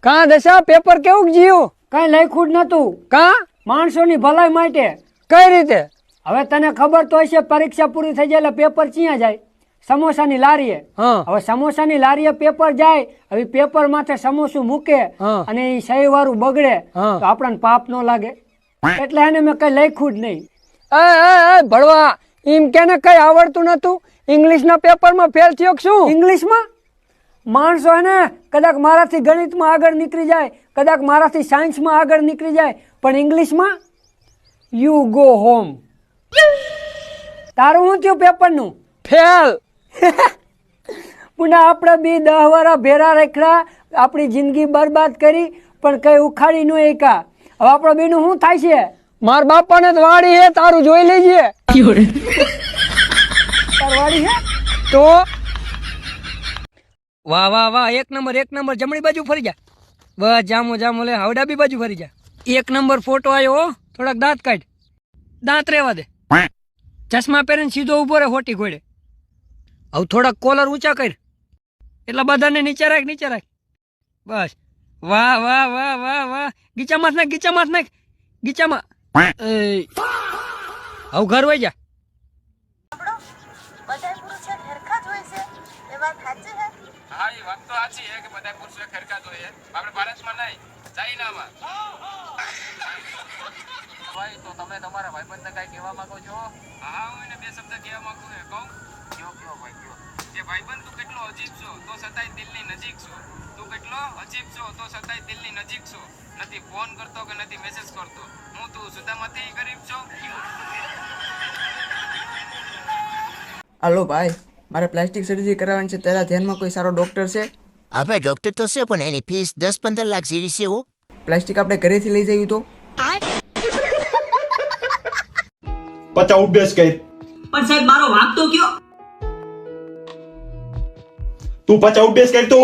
કા દશા પેપર કેવું જીયું? કઈ લખ્યું જ નતું. કા માણસોની ભલાઈ માટે. કઈ રીતે? હવે તને ખબર તો હશે, પરીક્ષા પૂરી થઈ જાય એટલે પેપર ક્યાં જાય? સમોસાની લારીએ. હા. હવે સમોસાની લારીએ પેપર જાય, હવે પેપર માથે સમોસું મૂકે હા. અને એ સહી વાળું બગડે હા. તો આપણને પાપ ન લાગે. એટલે એને મેં કઈ લખ્યું જ નહીં. એ ભણવા એમ કેને કઈ આવડતું નતું? ઇંગ્લિશના પેપરમાં ફેલ થયો કે શું? ઇંગ્લિશમાં માણસો એને કદાચ મારાથી ગણિતમાં આગળ નીકળી જાય, કદાચ મારાથી સાયન્સમાં આગળ નીકળી જાય, પણ ઇંગ્લિશમાં યુ ગો હોમ. તારું શું થયું પેપરનું? ફેલ. પુના આપણે બી 10 વર્ષ ભેરા રેખડા, આપણી જિંદગી બરબાદ કરી, પણ કઈ ઉખાડી ન એકા. હવે આપણો બેનું શું થાય છે? માર બાપાને તો વાડી હે, તારું જોઈ લેજે. તાર વાળી છે તો વાહ વાહ વાહ, એક નંબર જમણી બાજુ ફરી જા. બસ જામો જામો લે, હવે ડાબી બાજુ ફરી જા. એક નંબર ફોટો આવ્યો હો. થોડાક દાંત કાઢ, દાંત રેવા દે. ચશ્મા પહેરીને સીધો ઉભો રહે હોટી ઘોડે. હવે થોડાક કોલર ઊંચા કર, એટલા બધાને નીચે રાખ. બસ વાહ વાહ વાહ વાહ વાહ. ગીચામાં નાખ. ગીચામાં હવે ઘર વઈ જા. બધા પુરુષો હરખા જ હોય છે, એ વાત સાચી છે? હા, એ વાત તો સાચી છે કે બધા પુરુષો ખરખા જ હોય. આપણે ભારતમાં નહીં, ચાઇનામાં. ભાઈ, તો તમે તમારા ભાઈબંધને કાંઈ કહેવા માંગો છો? હા, હું એને 2 શબ્દ કહેવા માંગુ છું. કહું? કયો ભાઈ, કયો. કે ભાઈબંધ, તું કેટલો અજીબ છો તો છતાંય દિલની નજીક છો. તું કેટલો અજીબ છો તો છતાંય દિલની નજીક છો. નથી ફોન કરતો કે નથી મેસેજ કરતો. હું તું સુદામાંથી ગરીબ છો. હાલો ભાઈ, મારે પ્લાસ્ટિક સર્જરી કરાવવાની છે. તારા ધ્યાનમાં કોઈ સારો ડોક્ટર છે? હવે ડોક્ટર તો છે પણ એની ફીસ 10-15 લાખ જેવી છે. પ્લાસ્ટિક આપણે ઘરેથી લઈ જઈએ તો? 50 ઉડ્ડેસ કર. પણ સાહેબ મારો વાંક તો કયો. તું 50 ઉડ્ડેસ કર તો.